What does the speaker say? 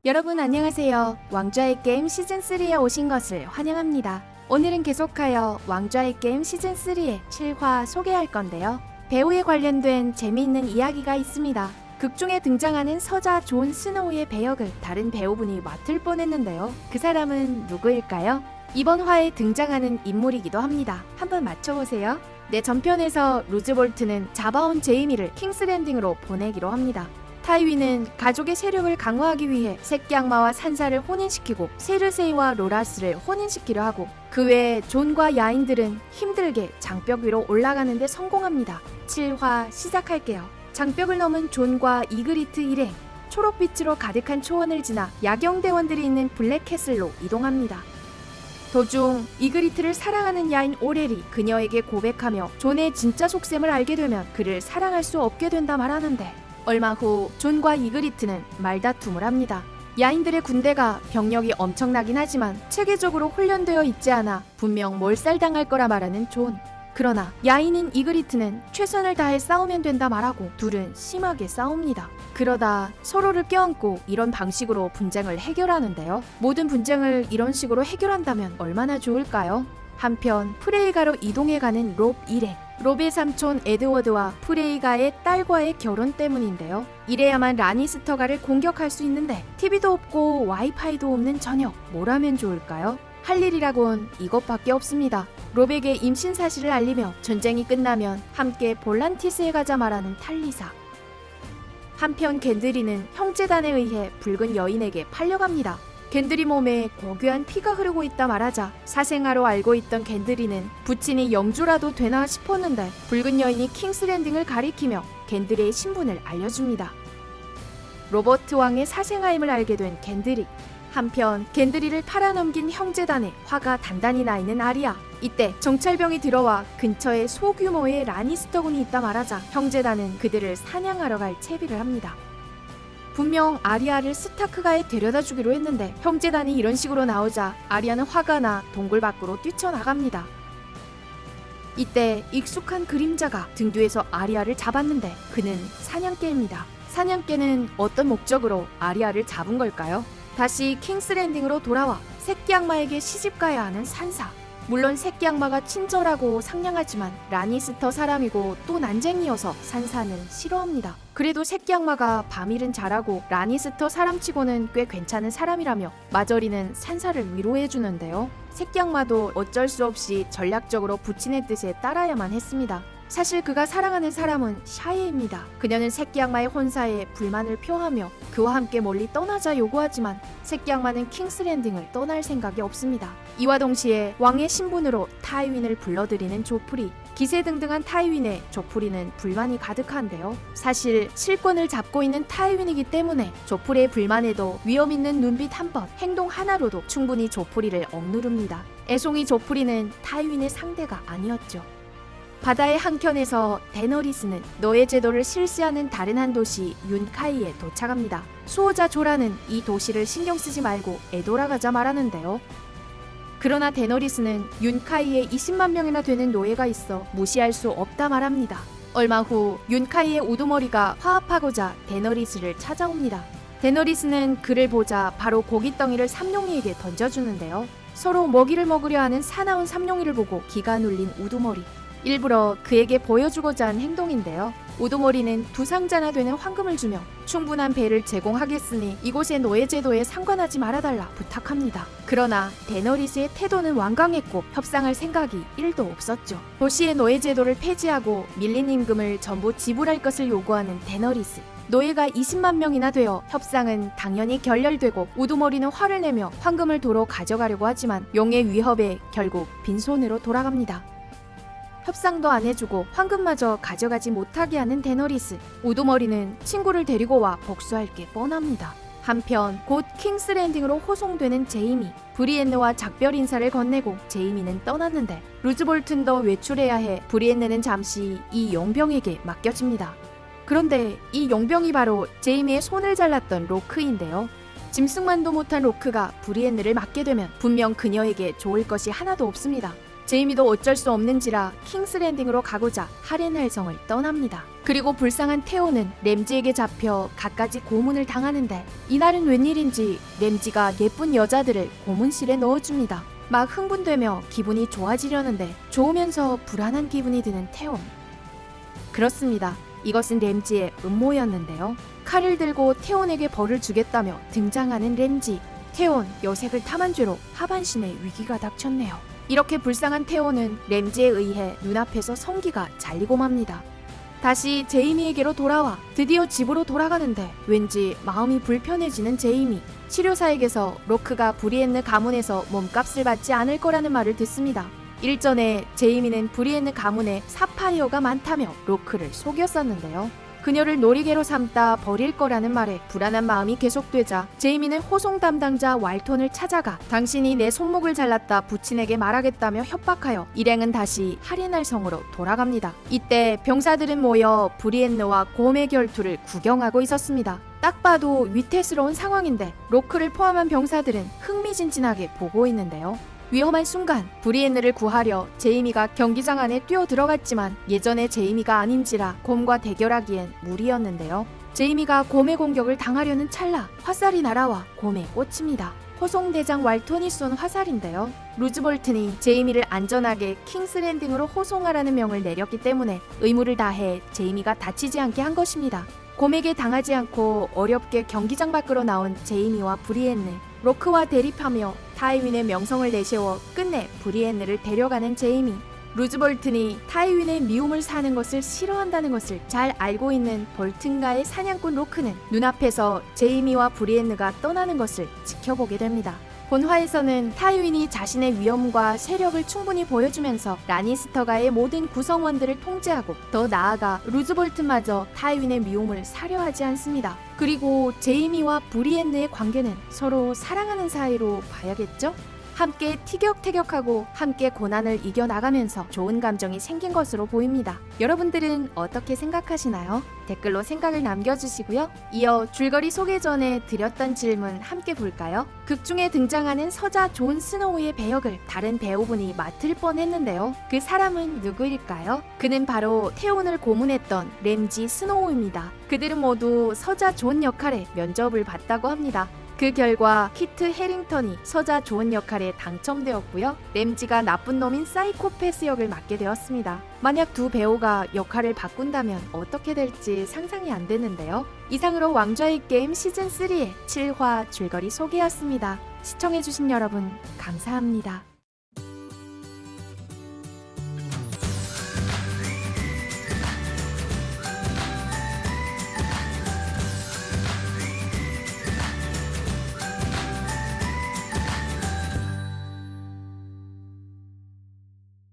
여러분 안녕하세요. 왕좌의 게임 시즌3에 오신 것을 환영합니다. 오늘은 계속하여 왕좌의 게임 시즌3의 7화 소개할 건데요. 배우에 관련된 재미있는 이야기가 있습니다. 극중에 등장하는 서자 존 스노우의 배역을 다른 배우분이 맡을 뻔했는데요. 그 사람은 누구일까요? 이번 화에 등장하는 인물이기도 합니다. 한번 맞춰보세요. 네, 전편에서 루즈볼트는 잡아온 제이미를 킹스랜딩으로 보내기로 합니다. 타이윈은 가족의 세력을 강화하기 위해 새끼 악마와 산사를 혼인시키고 세르세이와 로라스를 혼인시키려 하고, 그 외에 존과 야인들은 힘들게 장벽 위로 올라가는 데 성공합니다. 7화 시작할게요. 장벽을 넘은 존과 이그리트 일행, 초록빛으로 가득한 초원을 지나 야경대원들이 있는 블랙캐슬로 이동합니다. 도중 이그리트를 사랑하는 야인 오렐이 그녀에게 고백하며 존의 진짜 속셈을 알게 되면 그를 사랑할 수 없게 된다 말하는데, 얼마 후 존과 이그리트는 말다툼을 합니다. 야인들의 군대가 병력이 엄청나긴 하지만 체계적으로 훈련되어 있지 않아 분명 몰살당할 거라 말하는 존. 그러나 야인인 이그리트는 최선을 다해 싸우면 된다 말하고 둘은 심하게 싸웁니다. 그러다 서로를 껴안고 이런 방식으로 분쟁을 해결하는데요. 모든 분쟁을 이런 식으로 해결한다면 얼마나 좋을까요? 한편 프레이가로 이동해가는 롭 일행. 롭의 삼촌 에드워드와 프레이가의 딸과의 결혼 때문인데요. 이래야만 라니스터가를 공격할 수 있는데 TV도 없고 와이파이도 없는 저녁, 뭘 하면 좋을까요? 할 일이라곤 이것밖에 없습니다. 롭에게 임신 사실을 알리며 전쟁이 끝나면 함께 볼란티스에 가자 말하는 탈리사. 한편 겐드리는 형제단에 의해 붉은 여인에게 팔려갑니다. 겐드리 몸에 고귀한 피가 흐르고 있다 말하자 사생아로 알고 있던 겐드리는 부친이 영주라도 되나 싶었는데 붉은 여인이 킹스랜딩을 가리키며 겐드리의 신분을 알려줍니다. 로버트 왕의 사생아임을 알게 된 겐드리. 한편 겐드리를 팔아넘긴 형제단에 화가 단단히 나 있는 아리아. 이때 정찰병이 들어와 근처에 소규모의 라니스터군이 있다 말하자 형제단은 그들을 사냥하러 갈 채비를 합니다. 분명 아리아를 스타크가에 데려다 주기로 했는데 형제단이 이런 식으로 나오자 아리아는 화가 나 동굴 밖으로 뛰쳐나갑니다. 이때 익숙한 그림자가 등 뒤에서 아리아를 잡았는데 그는 사냥개입니다. 사냥개는 어떤 목적으로 아리아를 잡은 걸까요? 다시 킹스랜딩으로 돌아와 새끼 악마에게 시집가야 하는 산사. 물론 새끼 악마가 친절하고 상냥하지만 라니스터 사람이고 또 난쟁이여서 산사는 싫어합니다. 그래도 새끼 악마가 밤일은 잘하고 라니스터 사람치고는 꽤 괜찮은 사람이라며 마저리는 산사를 위로해주는데요. 새끼 악마도 어쩔 수 없이 전략적으로 부친의 뜻에 따라야만 했습니다. 사실 그가 사랑하는 사람은 샤이입니다. 그녀는 새끼 악마의 혼사에 불만을 표하며 그와 함께 멀리 떠나자 요구하지만 새끼 악마는 킹스랜딩을 떠날 생각이 없습니다. 이와 동시에 왕의 신분으로 타이윈을 불러들이는 조프리. 기세등등한 타이윈에 조프리는 불만이 가득한데요. 사실 실권을 잡고 있는 타이윈이기 때문에 조프리의 불만에도 위험 있는 눈빛 한 번, 행동 하나로도 충분히 조프리를 억누릅니다. 애송이 조프리는 타이윈의 상대가 아니었죠. 바다의 한켠에서 데너리스는 노예 제도를 실시하는 다른 한 도시 윤카이에 도착합니다. 수호자 조라는 이 도시를 신경 쓰지 말고 에도라가자 말하는데요. 그러나 데너리스는 윤카이에 20만 명이나 되는 노예가 있어 무시할 수 없다 말합니다. 얼마 후 윤카이의 우두머리가 화합하고자 데너리스를 찾아옵니다. 데너리스는 그를 보자 바로 고깃덩이를 삼룡이에게 던져주는데요. 서로 먹이를 먹으려 하는 사나운 삼룡이를 보고 기가 눌린 우두머리. 일부러 그에게 보여주고자 한 행동인데요. 우두머리는 두 상자나 되는 황금을 주며 충분한 배를 제공하겠으니 이곳의 노예 제도에 상관하지 말아달라 부탁합니다. 그러나 데너리스의 태도는 완강했고 협상할 생각이 1도 없었죠. 도시의 노예 제도를 폐지하고 밀린 임금을 전부 지불할 것을 요구하는 데너리스. 노예가 20만 명이나 되어 협상은 당연히 결렬되고 우두머리는 화를 내며 황금을 도로 가져가려고 하지만 용의 위협에 결국 빈손으로 돌아갑니다. 협상도 안 해주고 황금마저 가져가지 못하게 하는 데너리스. 우두머리는 친구를 데리고 와 복수할 게 뻔합니다. 한편 곧 킹스랜딩으로 호송되는 제이미. 브리엔느와 작별 인사를 건네고 제이미는 떠났는데 루즈볼튼 더 외출해야 해 브리엔느는 잠시 이 용병에게 맡겨집니다. 그런데 이 용병이 바로 제이미의 손을 잘랐던 로크인데요. 짐승만도 못한 로크가 브리엔느를 맡게 되면 분명 그녀에게 좋을 것이 하나도 없습니다. 제이미도 어쩔 수 없는지라 킹스랜딩으로 가고자 하렌헬성을 떠납니다. 그리고 불쌍한 태오는 램지에게 잡혀 갖가지 고문을 당하는데 이날은 웬일인지 램지가 예쁜 여자들을 고문실에 넣어줍니다. 막 흥분되며 기분이 좋아지려는데 좋으면서 불안한 기분이 드는 태온. 그렇습니다. 이것은 램지의 음모였는데요. 칼을 들고 태온에게 벌을 주겠다며 등장하는 램지. 태온, 여색을 탐한 죄로 하반신에 위기가 닥쳤네요. 이렇게 불쌍한 태온은 램지에 의해 눈앞에서 성기가 잘리고 맙니다. 다시 제이미에게로 돌아와 드디어 집으로 돌아가는데 왠지 마음이 불편해지는 제이미. 치료사에게서 로크가 브리엔느 가문에서 몸값을 받지 않을 거라는 말을 듣습니다. 일전에 제이미는 브리엔느 가문에 사파이어가 많다며 로크를 속였었는데요. 그녀를 놀이개로 삼다 버릴 거라는 말에 불안한 마음이 계속되자 제이미는 호송 담당자 왈톤을 찾아가 당신이 내 손목을 잘랐다 부친에게 말하겠다며 협박하여 일행은 다시 하리날 성으로 돌아갑니다. 이때 병사들은 모여 브리엔느와 곰의 결투를 구경하고 있었습니다. 딱 봐도 위태스러운 상황인데 로크를 포함한 병사들은 흥미진진하게 보고 있는데요. 위험한 순간 브리엔느를 구하려 제이미가 경기장 안에 뛰어 들어갔지만 예전의 제이미가 아닌지라 곰과 대결하기엔 무리였는데요. 제이미가 곰의 공격을 당하려는 찰나 화살이 날아와 곰에 꽂힙니다. 호송대장 왈톤이 쏜 화살인데요. 루즈볼튼이 제이미를 안전하게 킹스랜딩으로 호송하라는 명을 내렸기 때문에 의무를 다해 제이미가 다치지 않게 한 것입니다. 곰에게 당하지 않고 어렵게 경기장 밖으로 나온 제이미와 브리엔느. 로크와 대립하며 타이윈의 명성을 내세워 끝내 브리엔느를 데려가는 제이미. 루즈볼튼이 타이윈의 미움을 사는 것을 싫어한다는 것을 잘 알고 있는 볼튼가의 사냥꾼 로크는 눈앞에서 제이미와 브리엔느가 떠나는 것을 지켜보게 됩니다. 본화에서는 타이윈이 자신의 위엄과 세력을 충분히 보여주면서 라니스터가의 모든 구성원들을 통제하고 더 나아가 루즈볼튼마저 타이윈의 미움을 사려 하지 않습니다. 그리고 제이미와 브리엔느의 관계는 서로 사랑하는 사이로 봐야겠죠? 함께 티격태격하고 함께 고난을 이겨나가면서 좋은 감정이 생긴 것으로 보입니다. 여러분들은 어떻게 생각하시나요? 댓글로 생각을 남겨주시고요. 이어 줄거리 소개 전에 드렸던 질문 함께 볼까요? 극 중에 등장하는 서자 존 스노우의 배역을 다른 배우분이 맡을 뻔했는데요. 그 사람은 누구일까요? 그는 바로 태온을 고문했던 램지 스노우입니다. 그들은 모두 서자 존 역할에 면접을 봤다고 합니다. 그 결과 키트 해링턴이 서자 존 역할에 당첨되었고요. 램지가 나쁜 놈인 사이코패스 역을 맡게 되었습니다. 만약 두 배우가 역할을 바꾼다면 어떻게 될지 상상이 안 되는데요. 이상으로 왕좌의 게임 시즌3의 7화 줄거리 소개였습니다. 시청해주신 여러분 감사합니다.